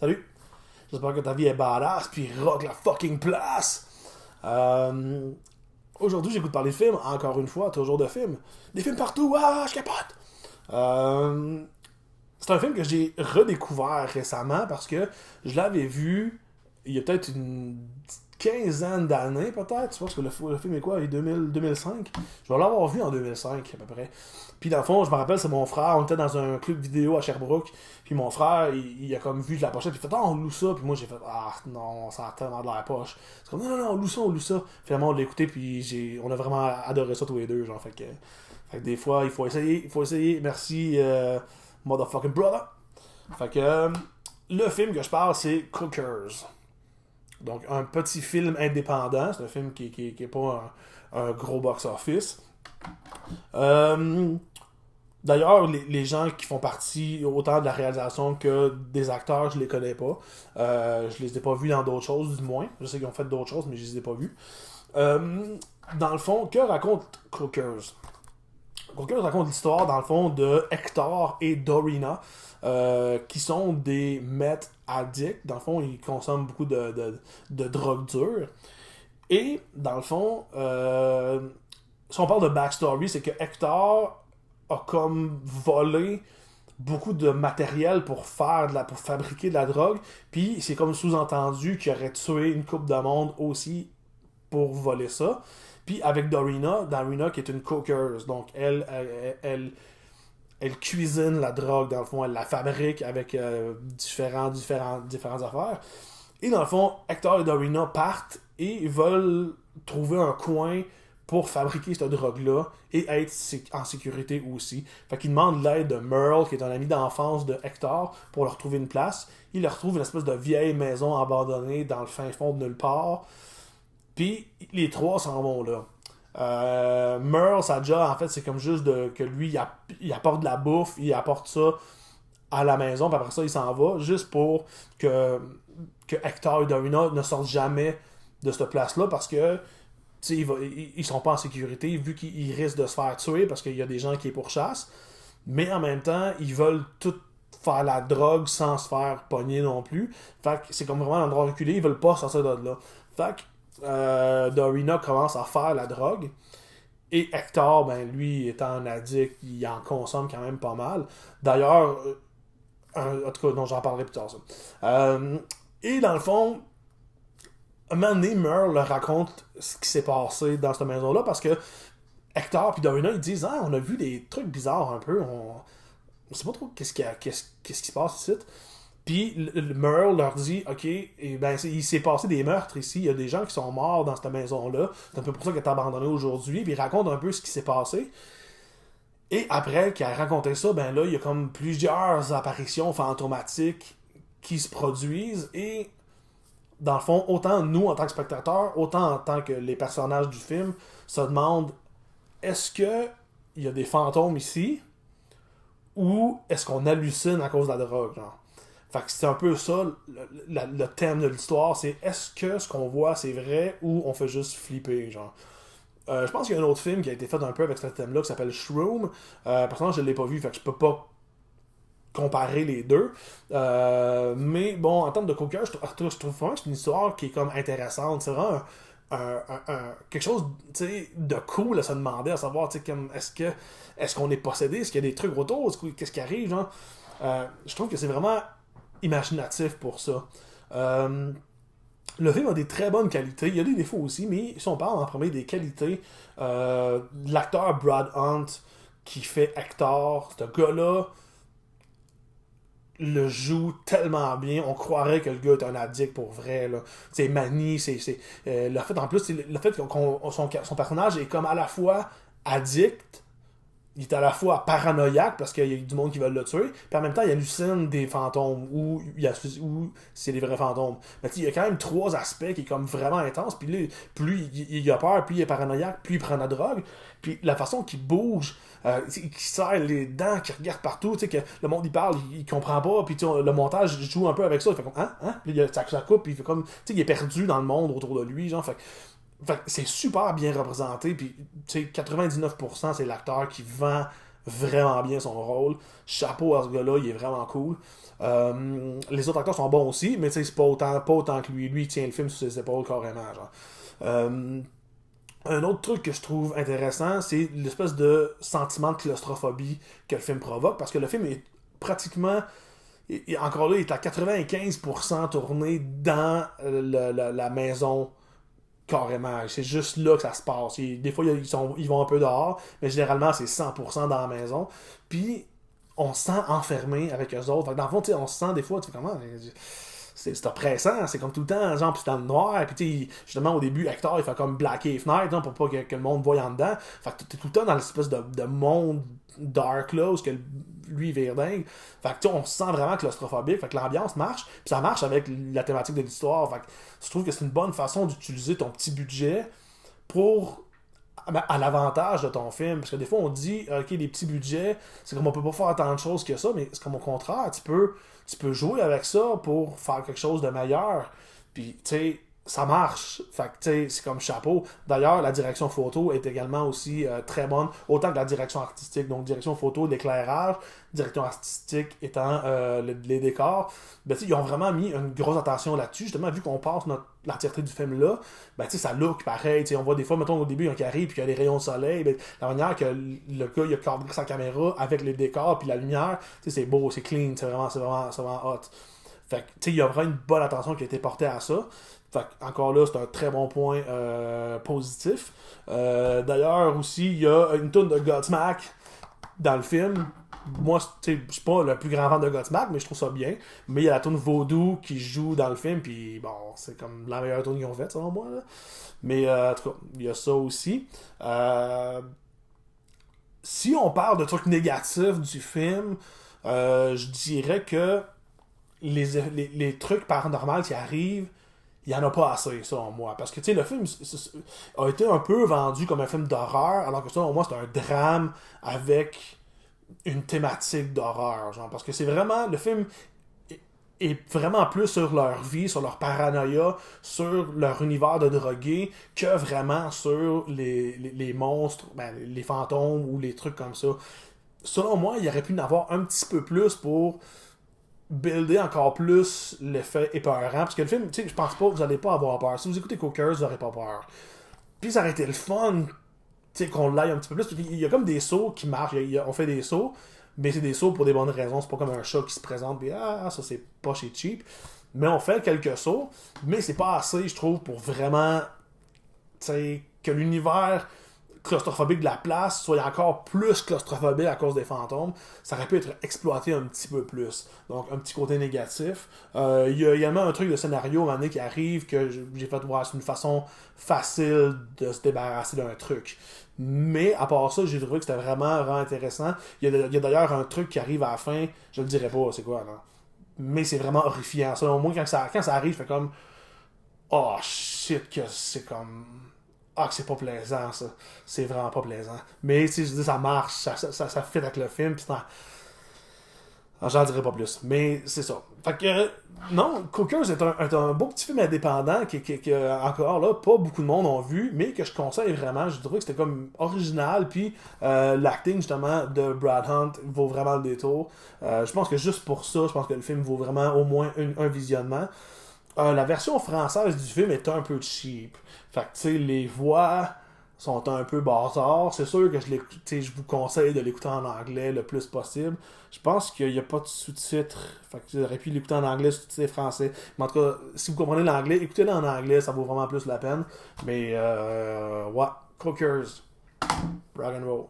Salut! J'espère que ta vie est badass, puis rock la fucking place! Aujourd'hui, j'écoute parler de films, encore une fois, toujours de films. Des films partout, ah, je capote! C'est un film que j'ai redécouvert récemment parce que je l'avais vu il y a peut-être une quinzaine d'années, peut-être. Tu penses que le film est quoi? Il est 2005? Je vais l'avoir vu en 2005, à peu près. Puis dans le fond, je me rappelle, c'est mon frère, on était dans un club vidéo à Sherbrooke, puis mon frère, il a comme vu de la pochette, puis il fait « Ah, on loue ça », puis moi j'ai fait « Ah, non, ça a tellement de la poche. » C'est comme « Non, non, non, on loue ça. » Finalement, on l'a écouté, puis on a vraiment adoré ça tous les deux, genre, fait que des fois, il faut essayer, merci, motherfucking brother. Fait que, le film que je parle, c'est Cookers. Donc, un petit film indépendant. C'est un film qui est pas un gros box-office. D'ailleurs, les gens qui font partie autant de la réalisation que des acteurs, je les connais pas. Je les ai pas vus dans d'autres choses, du moins. Je sais qu'ils ont fait d'autres choses, mais je les ai pas vus. Dans le fond, que raconte Cookers? Cookers raconte l'histoire, dans le fond, de Hector et Dorina, qui sont des meth addicts. Dans le fond, ils consomment beaucoup de drogue dure. Et, dans le fond, si on parle de backstory, c'est que Hector a comme volé beaucoup de matériel pour fabriquer de la drogue, puis c'est comme sous-entendu qu'il aurait tué une couple de monde aussi pour voler ça. Puis avec Dorina qui est une cookers, donc elle cuisine la drogue, dans le fond, elle la fabrique avec différentes affaires. Et dans le fond, Hector et Dorina partent et veulent trouver un coin pour fabriquer cette drogue-là et être en sécurité aussi. Fait qu'ils demandent l'aide de Merle, qui est un ami d'enfance de Hector, pour leur trouver une place. Il leur trouve une espèce de vieille maison abandonnée dans le fin fond de nulle part. Puis les trois s'en vont là. Merle, sa job, en fait, c'est comme juste que lui, il apporte de la bouffe, il apporte ça à la maison, puis après ça, il s'en va, juste pour que Hector et Dorina ne sortent jamais de cette place-là, parce que ils sont pas en sécurité, vu qu'ils risquent de se faire tuer, parce qu'il y a des gens qui les pourchassent, mais en même temps, ils veulent tout faire la drogue sans se faire pogner non plus. Fait que c'est comme vraiment un endroit reculé, ils veulent pas sortir de là. Fait que Dorina commence à faire la drogue. Et Hector, ben lui, étant un addict, il en consomme quand même pas mal. D'ailleurs, en tout cas, non, j'en parlerai plus tard, ça. Et dans le fond, un moment donné, Merle leur raconte ce qui s'est passé dans cette maison-là, parce que Hector et Dorina, ils disent « Ah, on a vu des trucs bizarres un peu, on sait pas trop qu'est-ce qui se passe ici. » Puis le Merle leur dit, OK, et ben, il s'est passé des meurtres ici, il y a des gens qui sont morts dans cette maison-là, c'est un peu pour ça qu'elle est abandonnée aujourd'hui, puis il raconte un peu ce qui s'est passé. Et après qu'il a raconté ça, ben là, il y a comme plusieurs apparitions fantomatiques qui se produisent, et dans le fond, autant nous en tant que spectateurs, autant en tant que les personnages du film, se demandent, est-ce que il y a des fantômes ici, ou est-ce qu'on hallucine à cause de la drogue, genre? Fait que c'est un peu ça, le thème de l'histoire, c'est est-ce que ce qu'on voit c'est vrai ou on fait juste flipper, genre. Je pense qu'il y a un autre film qui a été fait un peu avec ce thème-là qui s'appelle Shroom. Personnellement, je ne l'ai pas vu, fait que je peux pas comparer les deux. Mais bon, en termes de Cookers, je trouve vraiment que c'est une histoire qui est comme intéressante. C'est vraiment quelque chose de cool à se demander, à savoir comme, est-ce qu'on est possédé, est-ce qu'il y a des trucs autour, qu'est-ce qui arrive, genre. Je trouve que c'est vraiment imaginatif pour ça. Le film a des très bonnes qualités. Il y a des défauts aussi, mais si on parle en premier des qualités, l'acteur Brad Hunt qui fait Hector, ce gars-là le joue tellement bien, on croirait que le gars est un addict pour vrai. Là. C'est manie, le fait en plus, le fait que son personnage est comme à la fois addict, il est à la fois paranoïaque parce qu'il y a du monde qui veut le tuer, puis en même temps il hallucine des fantômes ou c'est des vrais fantômes. Mais il y a quand même trois aspects qui est comme vraiment intense, puis là, plus il a peur, plus il est paranoïaque, plus il prend la drogue, puis la façon qu'il bouge, qu'il serre les dents, qu'il regarde partout, tu sais que le monde il parle, il comprend pas, puis le montage joue un peu avec ça, il fait comme puis ça coupe, puis il fait comme, tu sais, il est perdu dans le monde autour de lui, genre, fait c'est super bien représenté, puis 99% c'est l'acteur qui vend vraiment bien son rôle. Chapeau à ce gars-là, il est vraiment cool. Les autres acteurs sont bons aussi, mais c'est pas autant que lui. Lui, il tient le film sur ses épaules carrément. Genre. Un autre truc que je trouve intéressant, c'est l'espèce de sentiment de claustrophobie que le film provoque, parce que le film est pratiquement, encore là, il est à 95% tourné dans la maison carrément. C'est juste là que ça se passe. Des fois, ils vont un peu dehors, mais généralement, c'est 100% dans la maison. Puis, on se sent enfermé avec eux autres. Fait que dans le fond, on se sent des fois, tu fais comment c'est oppressant, c'est comme tout le temps, genre, pis c'est dans le noir, pis tu sais, justement, au début, Hector, il fait comme blacker les fenêtres, hein, pour pas que le monde voie en dedans. Fait que t'es tout le temps dans l'espèce de monde dark là, où que lui, il vire dingue. Fait que tu sais, on se sent vraiment claustrophobique, fait que l'ambiance marche, pis ça marche avec la thématique de l'histoire. Fait que je trouve que c'est une bonne façon d'utiliser ton petit budget pour à l'avantage de ton film. Parce que des fois, on dit, ok, les petits budgets, c'est comme on peut pas faire tant de choses que ça, mais c'est comme au contraire, tu peux jouer avec ça pour faire quelque chose de meilleur. Puis, tu sais, ça marche. Fait que, tu sais, c'est comme chapeau. D'ailleurs, la direction photo est également aussi très bonne, autant que la direction artistique. Donc, direction photo, l'éclairage, direction artistique étant les décors. Ben, tu sais, ils ont vraiment mis une grosse attention là-dessus. Justement, vu qu'on passe l'entièreté du film là, ben, tu sais, ça look pareil. Tu sais, on voit des fois, mettons, au début, un qui arrive, puis il y a des rayons de soleil. Ben, la manière que le gars, il a cadré sa caméra avec les décors, puis la lumière, tu sais, c'est beau, c'est clean, c'est vraiment hot. Fait que, tu sais, il y a vraiment une bonne attention qui a été portée à ça. Fait que, encore là, c'est un très bon point positif. D'ailleurs, aussi, il y a une tonne de Godsmack dans le film. Moi, je suis pas le plus grand fan de Godsmack, mais je trouve ça bien. Mais il y a la tune Vaudou qui joue dans le film, puis bon, c'est comme la meilleure tune qu'ils ont faite, selon moi. Là. Mais en tout cas, il y a ça aussi. Si on parle de trucs négatifs du film, je dirais que les trucs paranormaux qui arrivent, il y en a pas assez, selon moi. Parce que, tu sais, le film a été un peu vendu comme un film d'horreur, alors que, selon moi, c'est un drame avec une thématique d'horreur. Genre, parce que c'est vraiment... Le film est vraiment plus sur leur vie, sur leur paranoïa, sur leur univers de drogués, que vraiment sur les monstres, ben, les fantômes ou les trucs comme ça. Selon moi, il aurait pu en avoir un petit peu plus pour builder encore plus l'effet épeurant. Parce que le film, tu sais, je pense pas que vous allez pas avoir peur. Si vous écoutez Cookers, vous n'aurez pas peur. Puis ça aurait été le fun, tu sais, qu'on l'aille un petit peu plus. Il y a comme des sauts qui marchent. On fait des sauts, mais c'est des sauts pour des bonnes raisons. C'est pas comme un chat qui se présente et ça c'est pas chez Cheap. Mais on fait quelques sauts, mais c'est pas assez, je trouve, pour vraiment, tu sais, que l'univers claustrophobique de la place soit encore plus claustrophobique à cause des fantômes, ça aurait pu être exploité un petit peu plus. Donc, un petit côté négatif. Il y a également un truc de scénario à un moment donné qui arrive que j'ai fait voir, c'est une façon facile de se débarrasser d'un truc. Mais, à part ça, j'ai trouvé que c'était vraiment intéressant. Il y a d'ailleurs un truc qui arrive à la fin, je le dirai pas, c'est quoi, non? Mais c'est vraiment horrifiant. Selon moi, quand ça arrive, je fais comme oh shit, que c'est comme que c'est pas plaisant, ça. C'est vraiment pas plaisant. Mais, tu sais, je dis, ça marche, ça fit avec le film, pis j'en dirai pas plus. Mais, c'est ça. Fait que, non, Cookers est un beau petit film indépendant que, encore là, pas beaucoup de monde ont vu, mais que je conseille vraiment. Je trouvais que c'était comme original, puis l'acting, justement, de Brad Hunt vaut vraiment le détour. Je pense que juste pour ça, je pense que le film vaut vraiment au moins un visionnement. La version française du film est un peu cheap. Fait que, tu sais, les voix sont un peu bazar. C'est sûr que je vous conseille de l'écouter en anglais le plus possible. Je pense qu'il n'y a pas de sous-titres. Fait que j'aurais pu l'écouter en anglais, sous-titré français. Mais en tout cas, si vous comprenez l'anglais, écoutez-le en anglais, ça vaut vraiment plus la peine. Mais, ouais, Cookers, rock and roll.